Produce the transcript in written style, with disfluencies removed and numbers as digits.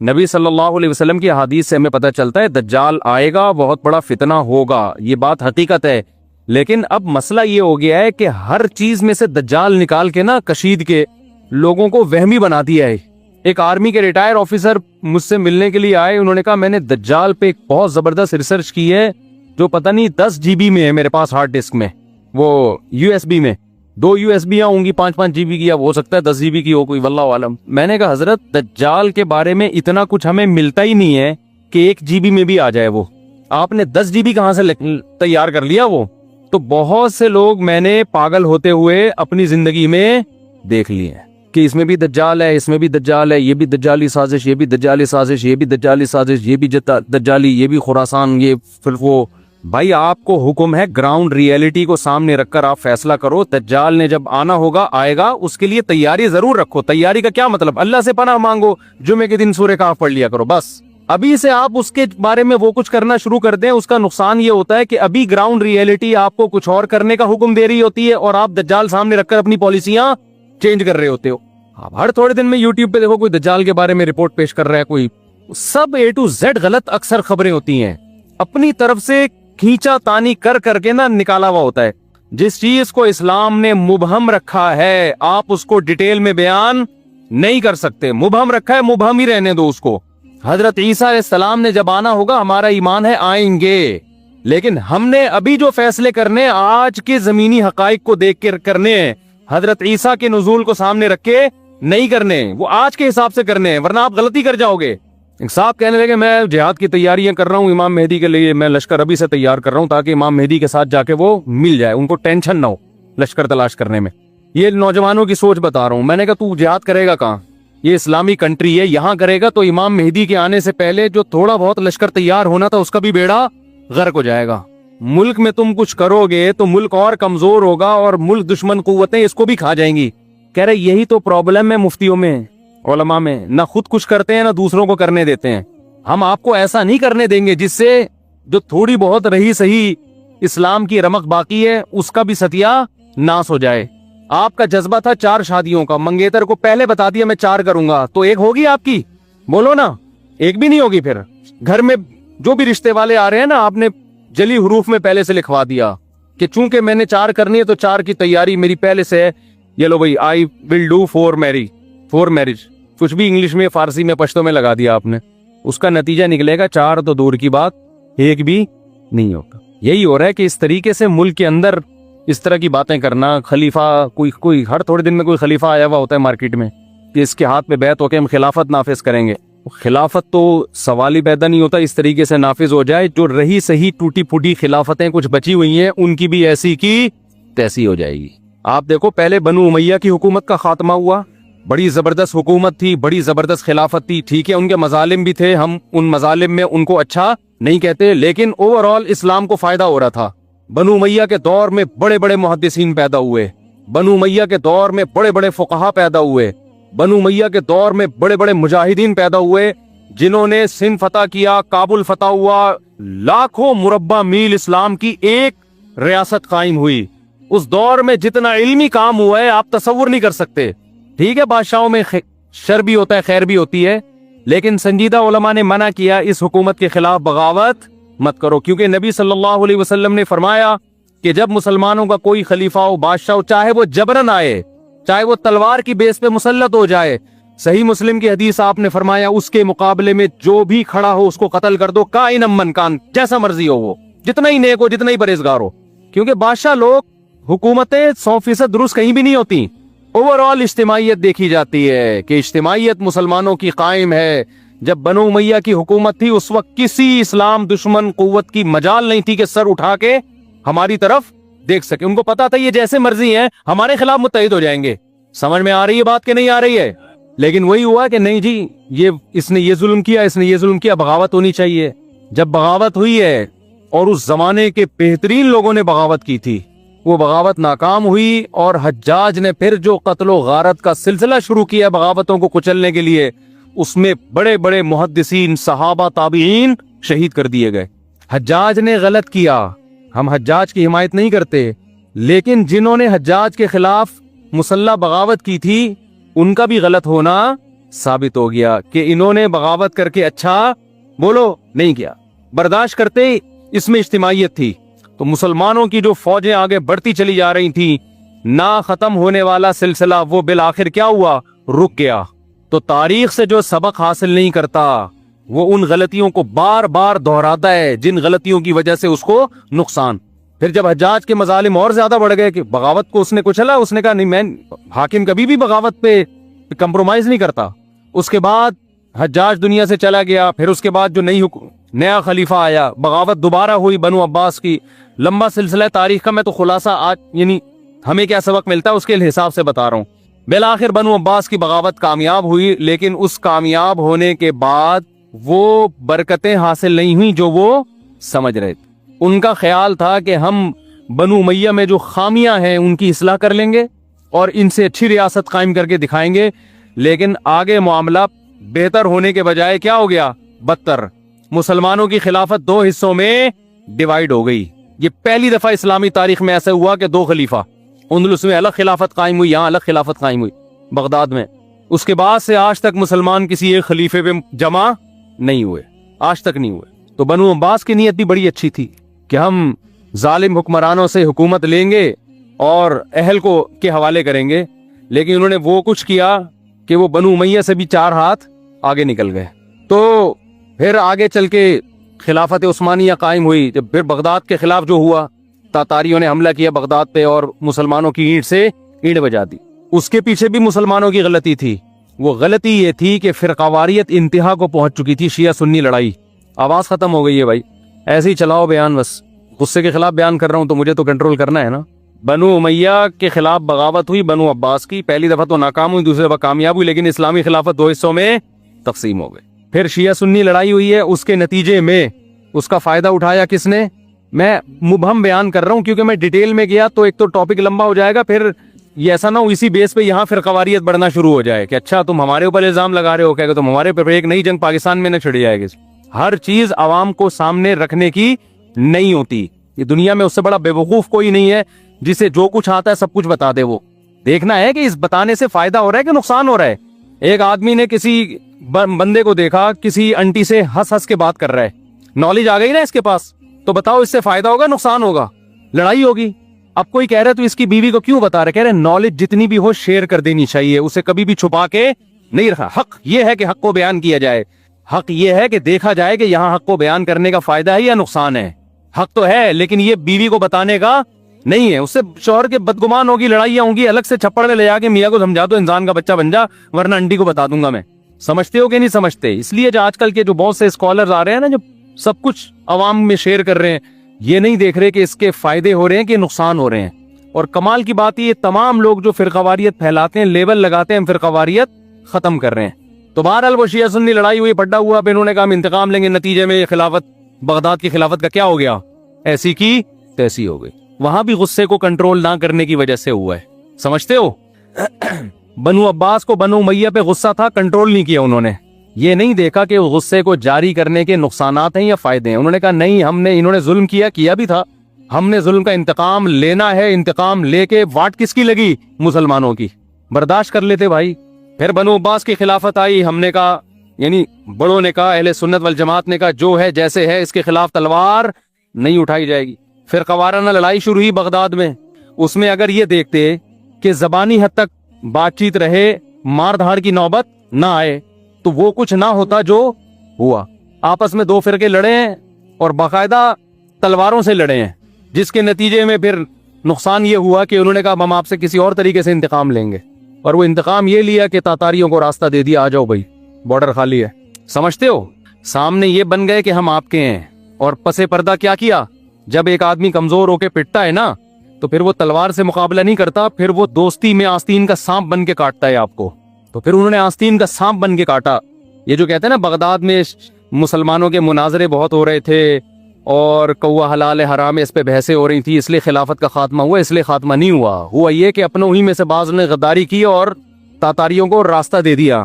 نبی صلی اللہ علیہ وسلم کی حدیث سے ہمیں پتہ چلتا ہے دجال آئے گا، بہت بڑا فتنہ ہوگا، یہ بات حقیقت ہے. لیکن اب مسئلہ یہ ہو گیا ہے کہ ہر چیز میں سے دجال نکال کے نا کشید کے لوگوں کو وہمی بنا دیا ہے. ایک آرمی کے ریٹائر آفیسر مجھ سے ملنے کے لیے آئے، انہوں نے کہا میں نے دجال پہ ایک بہت زبردست ریسرچ کی ہے جو پتہ نہیں 10 GB میں ہے میرے پاس ہارڈ ڈسک میں، وہ USB میں 2 USB ہوں گی 5-5 GB کی، اب ہو سکتا ہے 10 GB کی ہو کوئی، واللہ عالم. میں نے کہا حضرت دجال کے بارے میں اتنا کچھ ہمیں ملتا ہی نہیں ہے کہ 1 GB میں بھی آ جائے، وہ آپ نے 10 GB کہاں سے تیار کر لیا وہ. تو بہت سے لوگ میں نے پاگل ہوتے ہوئے اپنی زندگی میں دیکھ لیے کہ اس میں بھی دجال ہے، اس میں بھی دجال ہے، یہ بھی دجالی سازش، یہ بھی دجالی سازش، یہ بھی دجالی سازش، یہ بھی دجالی، یہ بھی خراسان، یہ پھر وہ. بھائی آپ کو حکم ہے گراؤنڈ ریئلٹی کو سامنے رکھ کر آپ فیصلہ کرو. دجال نے جب آنا ہوگا آئے گا، اس کے لیے تیاری ضرور رکھو. تیاری کا کیا مطلب؟ اللہ سے پناہ مانگو، جمعے کے دن سورہ کہف پڑھ لیا کرو بس. ابھی سے آپ اس کے بارے میں وہ کچھ کرنا شروع کر دیں، اس کا نقصان یہ ہوتا ہے کہ ابھی گراؤنڈ ریئلٹی آپ کو کچھ اور کرنے کا حکم دے رہی ہوتی ہے اور آپ دجال سامنے رکھ کر اپنی پالیسیاں چینج کر رہے ہوتے ہو. آپ ہر تھوڑے دن میں یوٹیوب پہ دیکھو کوئی دجال کے بارے میں رپورٹ پیش کر رہا ہے، کوئی سب A to Z غلط اکثر خبریں ہوتی ہیں، اپنی طرف سے کھینچا تانی کر کر کے نا نکالا ہوا ہوتا ہے. جس چیز کو اسلام نے مبہم رکھا ہے آپ اس کو ڈیٹیل میں بیان نہیں کر سکتے. مبہم رکھا ہے، مبہم ہی رہنے دو اس کو. حضرت عیسیٰ علیہ السلام نے جب آنا ہوگا ہمارا ایمان ہے آئیں گے، لیکن ہم نے ابھی جو فیصلے کرنے آج کے زمینی حقائق کو دیکھ کر کرنے ہیں. حضرت عیسیٰ کے نزول کو سامنے رکھ کے نہیں کرنے، وہ آج کے حساب سے کرنے ہیں، ورنہ آپ غلطی کر جاؤ گے. ایک صاحب کہنے لگے میں جہاد کی تیاریاں کر رہا ہوں امام مہدی کے لیے، میں لشکر ابھی سے تیار کر رہا ہوں تاکہ امام مہدی کے ساتھ جا کے وہ مل جائے، ان کو ٹینشن نہ ہو لشکر تلاش کرنے میں. یہ نوجوانوں کی سوچ بتا رہا ہوں. میں نے کہا تو جہاد کرے گا کہاں؟ یہ اسلامی کنٹری ہے، یہاں کرے گا تو امام مہدی کے آنے سے پہلے جو تھوڑا بہت لشکر تیار ہونا تھا اس کا بھی بیڑا غرق ہو جائے گا. ملک میں تم کچھ کرو گے تو ملک اور کمزور ہوگا اور ملک دشمن قوتیں اس کو بھی کھا جائیں گی. کہہ رہے یہی تو پرابلم ہے مفتیوں میں، علماء میں، نہ خود کچھ کرتے ہیں نہ دوسروں کو کرنے دیتے ہیں. ہم آپ کو ایسا نہیں کرنے دیں گے جس سے جو تھوڑی بہت رہی صحیح اسلام کی رمق باقی ہے اس کا بھی ستیہ ناس ہو جائے. آپ کا جذبہ تھا 4 شادیوں کا، منگیتر کو پہلے بتا دیا میں 4 کروں گا، تو 1 ہوگی آپ کی؟ بولو نا، 1 بھی نہیں ہوگی. پھر گھر میں جو بھی رشتے والے آ رہے ہیں نا، آپ نے جلی حروف میں پہلے سے لکھوا دیا کہ چونکہ میں نے 4 کرنی ہے تو 4 کی تیاری میری پہلے سے ہے. یہ لو بھائی آئی ول ڈو 4 میرج، کچھ بھی انگلش میں فارسی میں پشتو میں لگا دیا آپ نے. اس کا نتیجہ نکلے گا 4 تو دور کی بات 1 بھی نہیں ہوگا. یہی ہو رہا ہے کہ اس طریقے سے ملک کے اندر اس طرح کی باتیں کرنا. خلیفہ کوئی ہر تھوڑے دن میں کوئی خلیفہ آیا ہوا ہوتا ہے مارکیٹ میں کہ اس کے ہاتھ میں بیعت ہو کے ہم خلافت نافذ کریں گے. خلافت تو سوال ہی پیدا نہیں ہوتا اس طریقے سے نافذ ہو جائے. جو رہی صحیح ٹوٹی پھوٹی خلافتیں کچھ بچی ہوئی ہیں ان کی بھی ایسی کی تیسی ہو جائے گی. آپ دیکھو پہلے بنو امیہ کی حکومت کا خاتمہ ہوا، بڑی زبردست حکومت تھی، بڑی زبردست خلافت تھی. ٹھیک ہے ان کے مظالم بھی تھے، ہم ان مظالم میں ان کو اچھا نہیں کہتے، لیکن اوورآل اسلام کو فائدہ ہو رہا تھا. بنو امیہ کے دور میں بڑے بڑے محدثین پیدا ہوئے، بنو امیہ کے دور میں بڑے بڑے فقہا پیدا ہوئے، بنو امیہ کے دور میں بڑے بڑے مجاہدین پیدا ہوئے جنہوں نے سندھ فتح کیا، کابل فتح ہوا، لاکھوں مربع میل اسلام کی ایک ریاست قائم ہوئی. اس دور میں جتنا علمی کام ہوا ہے آپ تصور نہیں کر سکتے. ٹھیک ہے بادشاہوں میں شر بھی ہوتا ہے، خیر بھی ہوتی ہے، لیکن سنجیدہ علماء نے منع کیا اس حکومت کے خلاف بغاوت مت کرو، کیونکہ نبی صلی اللہ علیہ وسلم نے فرمایا کہ جب مسلمانوں کا کوئی خلیفہ ہو، بادشاہ ہو، چاہے وہ جبرن آئے، چاہے وہ تلوار کی بیس پہ مسلط ہو جائے، صحیح مسلم کی حدیث آپ نے فرمایا اس کے مقابلے میں جو بھی کھڑا ہو اس کو قتل کر دو، کائن من کان، جیسا مرضی ہو وہ، جتنا ہی نیک ہو، جتنا ہی پرہیزگار ہو. کیونکہ بادشاہ لوگ، حکومتیں 100% درست کہیں بھی نہیں ہوتی. اوورآل اجتماعیت دیکھی جاتی ہے کہ اجتماعیت مسلمانوں کی قائم ہے. جب بنو امیہ کی حکومت تھی اس وقت کسی اسلام دشمن قوت کی مجال نہیں تھی کہ سر اٹھا کے ہماری طرف دیکھ سکے. ان کو پتا تھا یہ جیسے مرضی ہیں ہمارے خلاف متحد ہو جائیں گے. سمجھ میں آ رہی ہے بات کہ نہیں آ رہی ہے؟ لیکن وہی ہوا کہ نہیں جی اس نے یہ ظلم کیا، اس نے یہ ظلم کیا، بغاوت ہونی چاہیے. جب بغاوت ہوئی ہے اور اس زمانے کے بہترین لوگوں نے بغاوت کی تھی، وہ بغاوت ناکام ہوئی اور حجاج نے پھر جو قتل و غارت کا سلسلہ شروع کیا بغاوتوں کو کچلنے کے لیے، اس میں بڑے بڑے محدثین، صحابہ، تابعین شہید کر دیے گئے. حجاج نے غلط کیا، ہم حجاج کی حمایت نہیں کرتے، لیکن جنہوں نے حجاج کے خلاف مسلح بغاوت کی تھی ان کا بھی غلط ہونا ثابت ہو گیا کہ انہوں نے بغاوت کر کے اچھا بولو نہیں کیا، برداشت کرتے اس میں اجتماعیت تھی. تو مسلمانوں کی جو فوجیں آگے بڑھتی چلی جا رہی تھیں، نہ ختم ہونے والا سلسلہ وہ بالآخر کیا ہوا، رک گیا. تو تاریخ سے جو سبق حاصل نہیں کرتا وہ ان غلطیوں کو بار بار دہراتا ہے جن غلطیوں کی وجہ سے اس کو نقصان. پھر جب حجاج کے مظالم اور زیادہ بڑھ گئے کہ بغاوت کو اس نے کچلا، اس نے کہا نہیں، میں حاکم کبھی بھی بغاوت پہ کمپرومائز نہیں کرتا. اس کے بعد حجاج دنیا سے چلا گیا. پھر اس کے بعد جو نیا خلیفہ آیا، بغاوت دوبارہ ہوئی بنو عباس کی. لمبا سلسلہ تاریخ کا، میں تو خلاصہ آج یعنی ہمیں کیا سبق ملتا ہے اس کے حساب سے بتا رہا ہوں. بالآخر بنو عباس کی بغاوت کامیاب ہوئی، لیکن اس کامیاب ہونے کے بعد وہ برکتیں حاصل نہیں ہوئی جو وہ سمجھ رہے تھے. ان کا خیال تھا کہ ہم بنو امیہ میں جو خامیاں ہیں ان کی اصلاح کر لیں گے اور ان سے اچھی ریاست قائم کر کے دکھائیں گے. لیکن آگے معاملہ بہتر ہونے کے بجائے کیا ہو گیا، بدتر. مسلمانوں کی خلافت دو حصوں میں ڈیوائیڈ ہو گئی. یہ پہلی دفعہ اسلامی تاریخ میں ایسا ہوا کہ دو خلیفہ، اندلس میں الگ خلافت قائم ہوئی، یہاں الگ خلافت قائم ہوئی بغداد میں. اس کے بعد سے آج تک مسلمان کسی ایک خلیفے پہ جمع نہیں ہوئے، آج تک نہیں ہوئے. تو بنو عباس کی نیت بھی بڑی اچھی تھی کہ ہم ظالم حکمرانوں سے حکومت لیں گے اور اہل کو کے حوالے کریں گے، لیکن انہوں نے وہ کچھ کیا کہ وہ بنو امیہ سے بھی 4 ہاتھ آگے نکل گئے. تو پھر آگے چل کے خلافت عثمانیہ قائم ہوئی. جب پھر بغداد کے خلاف جو ہوا، تاتاریوں نے حملہ کیا بغداد پہ اور مسلمانوں کی اینٹ سے اینٹ بجا دی. اس کے پیچھے بھی مسلمانوں کی غلطی تھی. وہ غلطی یہ تھی کہ فرقواریت انتہا کو پہنچ چکی تھی. شیعہ سنی لڑائی، آواز ختم ہو گئی ہے بھائی، ایسے ہی چلاؤ بیان، بس غصے کے خلاف بیان کر رہا ہوں تو مجھے تو کنٹرول کرنا ہے نا. بنو امیہ کے خلاف بغاوت ہوئی بنو عباس کی. پہلی دفعہ تو ناکام ہوئی، دوسری دفعہ کامیاب ہوئی، لیکن اسلامی خلافت 2 حصوں میں تقسیم ہو گئی. پھر شیعہ سنی لڑائی ہوئی ہے. اس کے نتیجے میں اس کا فائدہ اٹھایا کس نے؟ میں مبہم بیان کر رہا ہوں کیونکہ میں ڈیٹیل میں گیا تو ایک تو ٹاپک لمبا ہو جائے گا. پھر یہ ایسا نہ ہو اسی بیس پہ یہاں فرقواریت بڑھنا شروع ہو جائے کہ اچھا تم ہمارے اوپر الزام لگا رہے ہو، کہ تم ہمارے اوپر ایک نئی جنگ پاکستان میں نہ چھڑی جائے گی. ہر چیز عوام کو سامنے رکھنے کی نہیں ہوتی. یہ دنیا میں اس سے بڑا بے وقوف کوئی نہیں ہے جسے جو کچھ آتا ہے سب کچھ بتا دے. وہ دیکھنا ہے کہ اس بتانے سے فائدہ ہو رہا ہے کہ نقصان ہو رہا ہے. ایک آدمی نے کسی بندے کو دیکھا کسی انٹی سے ہنس ہنس کے بات کر رہا ہے، نالج آ گئی نا اس کے پاس، تو بتاؤ اس سے فائدہ ہوگا نقصان ہوگا؟ لڑائی ہوگی. اب کوئی کہہ رہا ہے تو اس کی بیوی کو کیوں بتا رہے؟ کہہ رہے نالج جتنی بھی ہو شیئر کر دینی چاہیے، اسے کبھی بھی چھپا کے نہیں رکھا. حق یہ ہے کہ حق کو بیان کیا جائے، حق یہ ہے کہ دیکھا جائے کہ یہاں حق کو بیان کرنے کا فائدہ ہے یا نقصان ہے. حق تو ہے لیکن یہ بیوی کو بتانے کا نہیں ہے. اس سے شوہر کے بدگمان ہوگی، لڑائیاں ہوں گی، الگ سے چھپڑ لے جا کے میاں کو سمجھا دو انسان کا بچہ بن جا ورنہ انڈی کو بتا دوں گا میں. سمجھتے ہو کہ نہیں سمجھتے؟ اس لیے جو آج کل کے جو بہت سے اسکالرز آ رہے ہیں نا، جو سب کچھ عوام میں شیئر کر رہے ہیں، یہ نہیں دیکھ رہے کہ اس کے فائدے ہو رہے ہیں کہ نقصان ہو رہے ہیں. اور کمال کی بات یہ تمام لوگ جو فرقواریت پھیلاتے ہیں، لیبل لگاتے ہیں، فرقواریت ختم کر رہے ہیں. تو بہرحال وہ شیعہ سنی لڑائی ہوئی، پڈا ہوا، پھر انہوں نے کہا ہم انتقام لیں گے. نتیجے میں خلافت بغداد کی خلافت کا کیا ہو گیا؟ ایسی کی تیسی ہو گئی. وہاں بھی غصے کو کنٹرول نہ کرنے کی وجہ سے ہوا ہے. سمجھتے ہو؟ بنو عباس کو بنو امیہ پہ غصہ تھا، کنٹرول نہیں کیا انہوں نے. یہ نہیں دیکھا کہ غصے کو جاری کرنے کے نقصانات ہیں یا فائدے ہیں. انہوں نے کہا نہیں، انہوں نے ظلم کیا بھی تھا، ہم نے ظلم کا انتقام لینا ہے. انتقام لے کے واٹ کس کی لگی؟ مسلمانوں کی. برداشت کر لیتے بھائی. پھر بنو عباس کی خلافت آئی. ہم نے کہا، یعنی بڑوں نے کہا، اہل سنت والجماعت نے کہا جو ہے جیسے ہے اس کے خلاف تلوار نہیں اٹھائی جائے گی. پھر فرقہ لڑائی شروع ہوئی بغداد میں. اس میں اگر یہ دیکھتے کہ زبانی حد تک بات چیت رہے، مار دھاڑ کی نوبت نہ آئے، تو وہ کچھ نہ ہوتا جو ہوا. آپس میں 2 فرقے لڑے ہیں اور باقاعدہ تلواروں سے لڑے ہیں، جس کے نتیجے میں پھر نقصان یہ ہوا کہ انہوں نے کہا ہم آپ سے کسی اور طریقے سے انتقام لیں گے. اور وہ انتقام یہ لیا کہ تاتاریوں کو راستہ دے دیا، آ جاؤ بھائی، بارڈر خالی ہے. سمجھتے ہو؟ سامنے یہ بن گئے کہ ہم آپ کے ہیں. اور پس پردہ کیا کیا؟ جب ایک آدمی کمزور ہو کے پٹتا ہے نا، تو پھر وہ تلوار سے مقابلہ نہیں کرتا، پھر وہ دوستی میں آستین کا سانپ بن کے کاٹتا ہے آپ کو. تو پھر انہوں نے آستین کا سانپ بن کے کاٹا. یہ جو کہتے ہیں نا بغداد میں مسلمانوں کے مناظرے بہت ہو رہے تھے اور کوا حلال حرام اس پہ بحثیں ہو رہی تھی، اس لیے خلافت کا خاتمہ ہوا. اس لیے خاتمہ نہیں ہوا یہ کہ اپنوں ہی میں سے بعض نے غداری کی اور تاتاریوں کو راستہ دے دیا.